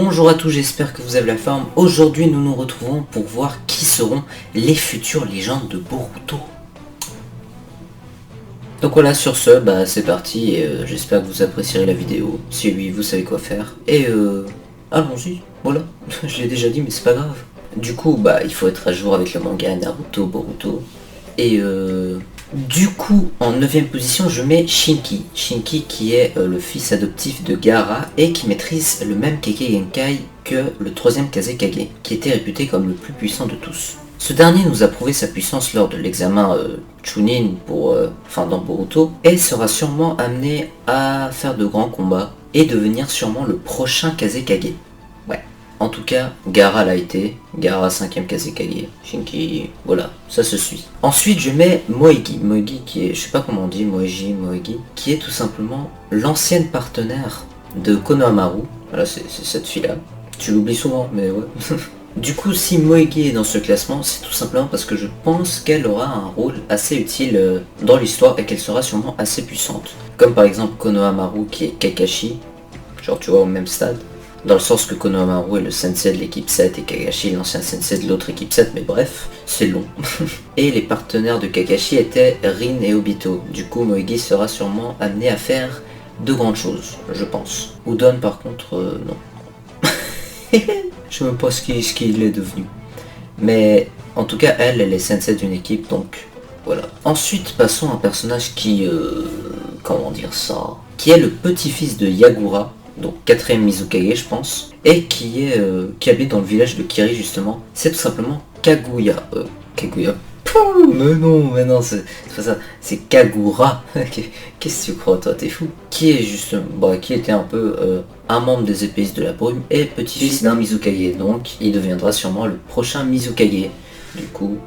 Bonjour à tous, j'espère que vous avez la forme. Aujourd'hui nous nous retrouvons pour voir qui seront les futures légendes de Boruto. Donc voilà, sur ce, c'est parti et j'espère que vous apprécierez la vidéo. Si oui, vous savez quoi faire. Et allons-y, voilà, je l'ai déjà dit mais c'est pas grave. Du coup, il faut être à jour avec le manga Naruto, Boruto. Et du coup, en 9ème position, je mets Shinki. Shinki qui est le fils adoptif de Gaara et qui maîtrise le même Kekkei Genkai que le 3ème Kazekage, qui était réputé comme le plus puissant de tous. Ce dernier nous a prouvé sa puissance lors de l'examen Chunin dans Boruto et sera sûrement amené à faire de grands combats et devenir sûrement le prochain Kazekage. Ouais. En tout cas, Gaara l'a été, Gaara 5ème Kazekage, Shinki, voilà, ça se suit. Ensuite je mets Moegi, Moegi qui est, je sais pas comment on dit, Moegi, qui est tout simplement l'ancienne partenaire de Konohamaru, voilà c'est cette fille-là, tu l'oublies souvent mais ouais. Du coup si Moegi est dans ce classement, c'est tout simplement parce que je pense qu'elle aura un rôle assez utile dans l'histoire et qu'elle sera sûrement assez puissante. Comme par exemple Konohamaru qui est Kakashi, genre tu vois au même stade. Dans le sens que Konohamaru est le sensei de l'équipe 7 et Kakashi l'ancien sensei de l'autre équipe 7, mais bref, c'est long. Et les partenaires de Kakashi étaient Rin et Obito. Du coup, Moegi sera sûrement amené à faire de grandes choses, je pense. Udon par contre, non. Je sais même pas ce qu'il est devenu. Mais en tout cas, elle est sensei d'une équipe, donc voilà. Ensuite, passons à un personnage qui, comment dire ça, qui est le petit-fils de Yagura, donc 4ème Mizukage je pense, et qui habite dans le village de Kiri justement. C'est tout simplement Kaguya. Kaguya. Mais non, c'est pas ça, c'est Kagura. Qu'est-ce que tu crois toi, t'es fou. Qui est justement, qui était un peu un membre des épéistes de la brume et petit-fils d'un Mizukage, donc il deviendra sûrement le prochain Mizukage. Du coup,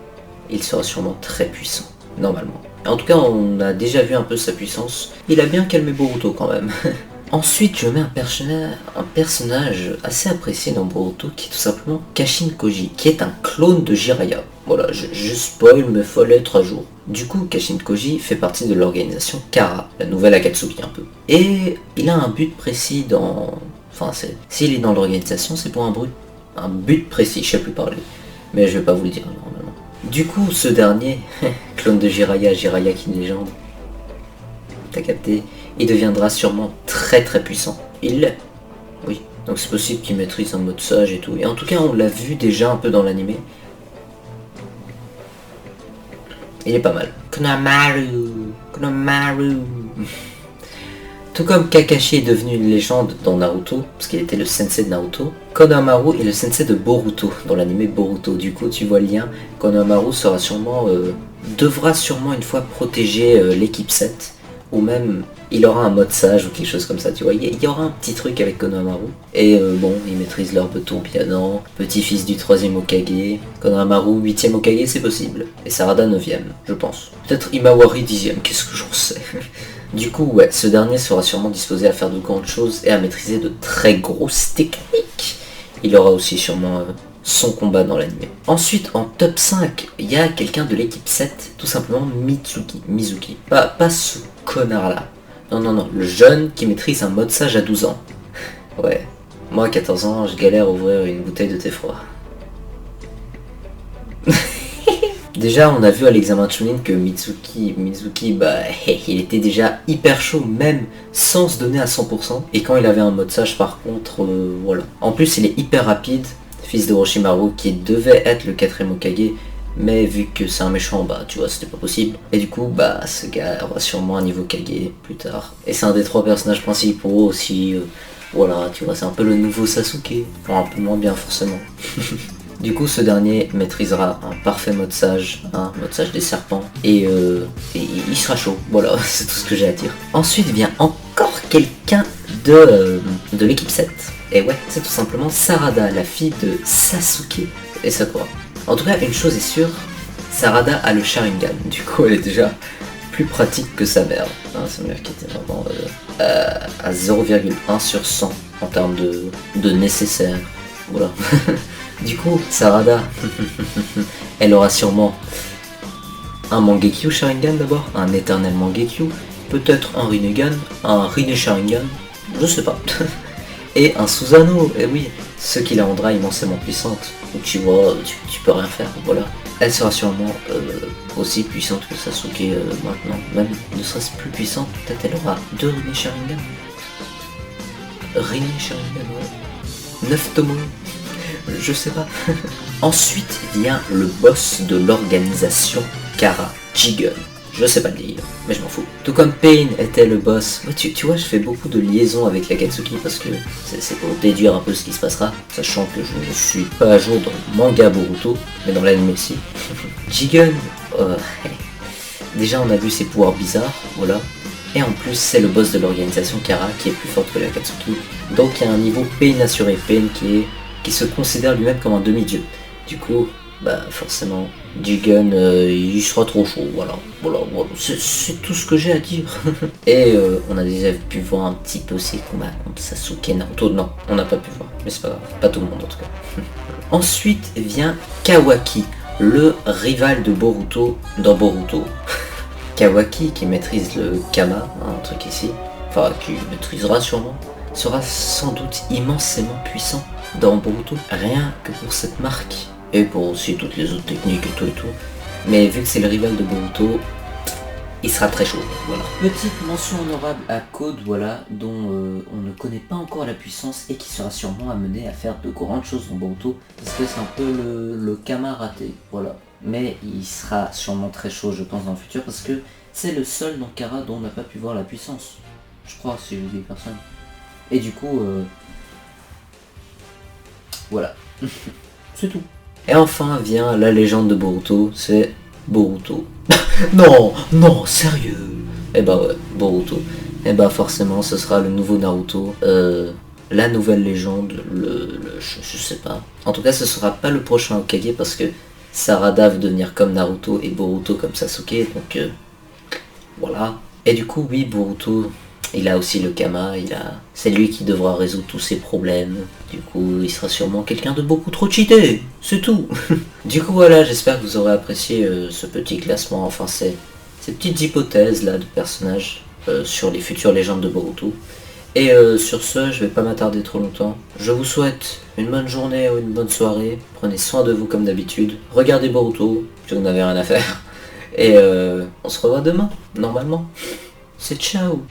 il sera sûrement très puissant, normalement. En tout cas, on a déjà vu un peu sa puissance. Il a bien calmé Boruto quand même. Ensuite, je mets un personnage assez apprécié dans Boruto qui est tout simplement Kashin Koji, qui est un clone de Jiraiya. Voilà, je spoil, mais faut être à jour. Du coup, Kashin Koji fait partie de l'organisation Kara, la nouvelle Akatsuki un peu. Et il a un but précis dans... s'il est dans l'organisation, c'est pour un but précis, je sais plus parler. Mais je vais pas vous le dire normalement. Du coup, ce dernier, clone de Jiraiya qui est une légende, t'as capté, il deviendra sûrement très puissant. Il l'est. Oui. Donc c'est possible qu'il maîtrise un mode sage et tout. Et en tout cas, on l'a vu déjà un peu dans l'animé. Il est pas mal. Konohamaru. Tout comme Kakashi est devenu une légende dans Naruto, parce qu'il était le sensei de Naruto, Konohamaru est le sensei de Boruto, dans l'animé Boruto. Du coup, tu vois le lien. Konohamaru devra sûrement une fois protéger l'équipe 7. Ou même il aura un mode sage ou quelque chose comme ça, tu vois, il y aura un petit truc avec Konohamaru. Et il maîtrise l'herbe tourbillonnant, petit-fils du 3ème Hokage, Konohamaru 8ème Hokage c'est possible, et Sarada 9ème, je pense. Peut-être Imawari 10ème, qu'est-ce que j'en sais. Du coup, ouais, ce dernier sera sûrement disposé à faire de grandes choses et à maîtriser de très grosses techniques. Il aura aussi sûrement son combat dans l'anime. Ensuite, en top 5, il y a quelqu'un de l'équipe 7, tout simplement Mizuki. Pas ce connard là. Non, le jeune qui maîtrise un mode sage à 12 ans. Ouais, moi à 14 ans, je galère à ouvrir une bouteille de thé froid. Déjà, on a vu à l'examen de Chunin que Mizuki, il était déjà hyper chaud, même sans se donner à 100%. Et quand il avait un mode sage par contre, voilà. En plus, il est hyper rapide, fils de Orochimaru, qui devait être le 4ème Hokage, mais vu que c'est un méchant, tu vois, c'était pas possible. Et du coup, ce gars aura sûrement un niveau Kage plus tard. Et c'est un des 3 personnages principaux aussi, voilà, tu vois, c'est un peu le nouveau Sasuke. Bon, un peu moins bien forcément. Du coup, ce dernier maîtrisera un parfait mode sage, mode sage des serpents, et il sera chaud, voilà, c'est tout ce que j'ai à dire. Ensuite vient encore quelqu'un de l'équipe 7. Et ouais, c'est tout simplement Sarada, la fille de Sasuke et Sakura. En tout cas, une chose est sûre, Sarada a le Sharingan, du coup elle est déjà plus pratique que sa mère. Sa mère qui était vraiment à 0,1 sur 100 en termes de nécessaire, voilà. Du coup, Sarada, elle aura sûrement un Mangekyo Sharingan d'abord, un éternel Mangekyo, peut-être un Rinnegan, un Rinne Sharingan, je sais pas. et un Susanoo, et oui, ce qui la rendra immensément puissante. Donc tu vois, tu peux rien faire, voilà. Elle sera sûrement aussi puissante que Sasuke maintenant, même ne serait-ce plus puissante, peut-être elle aura 2 Rinne Sharingan. Rinne Sharingan, ouais. 9 Tomoe, je sais pas. Ensuite vient le boss de l'organisation Kara, Jigen. Je sais pas le dire, mais je m'en fous. Tout comme Pain était le boss. Ouais, tu vois, je fais beaucoup de liaisons avec l'Akatsuki parce que c'est pour déduire un peu ce qui se passera, sachant que je ne suis pas à jour dans le manga Boruto, mais dans l'anime si. Jigen, déjà on a vu ses pouvoirs bizarres, voilà. Et en plus, c'est le boss de l'organisation Kara qui est plus forte que l'Akatsuki. Donc il y a un niveau Pain assuré, Pain qui se considère lui-même comme un demi-dieu. Du coup, bah forcément, Jigen, il sera trop chaud, voilà. C'est tout ce que j'ai à dire. Et on a déjà pu voir un petit peu ses combats contre Sasuke, Naruto. Non, on n'a pas pu voir, mais c'est pas grave, pas tout le monde en tout cas. Ensuite vient Kawaki, le rival de Boruto dans Boruto. Kawaki, qui maîtrise le Kama, un truc ici, enfin qui maîtrisera sûrement, sera sans doute immensément puissant dans Boruto, rien que pour cette marque, et pour aussi toutes les autres techniques et tout. Mais vu que c'est le rival de Boruto, il sera très chaud, voilà. Petite mention honorable à Code, voilà, dont on ne connaît pas encore la puissance et qui sera sûrement amené à faire de grandes choses dans Boruto, parce que c'est un peu le Kama raté, voilà. Mais il sera sûrement très chaud, je pense, dans le futur, parce que c'est le seul dans Kara dont on n'a pas pu voir la puissance. Je crois, si je dis personne. Et du coup, voilà. C'est tout. Et enfin vient la légende de Boruto, c'est Boruto. non, sérieux. Et bah ouais, Boruto. Et bah forcément, ce sera le nouveau Naruto. La nouvelle légende, je sais pas. En tout cas, ce sera pas le prochain Hokage parce que Sarada veut devenir comme Naruto et Boruto comme Sasuke, donc voilà. Et du coup, oui, Boruto, il a aussi le Kama, c'est lui qui devra résoudre tous ses problèmes. Du coup, il sera sûrement quelqu'un de beaucoup trop cheaté, c'est tout. Du coup, voilà, j'espère que vous aurez apprécié ce petit classement, enfin ces petites hypothèses là de personnages sur les futures légendes de Boruto. Et sur ce, je vais pas m'attarder trop longtemps. Je vous souhaite une bonne journée ou une bonne soirée. Prenez soin de vous comme d'habitude. Regardez Boruto, si vous n'avez rien à faire. Et on se revoit demain, normalement. C'est ciao.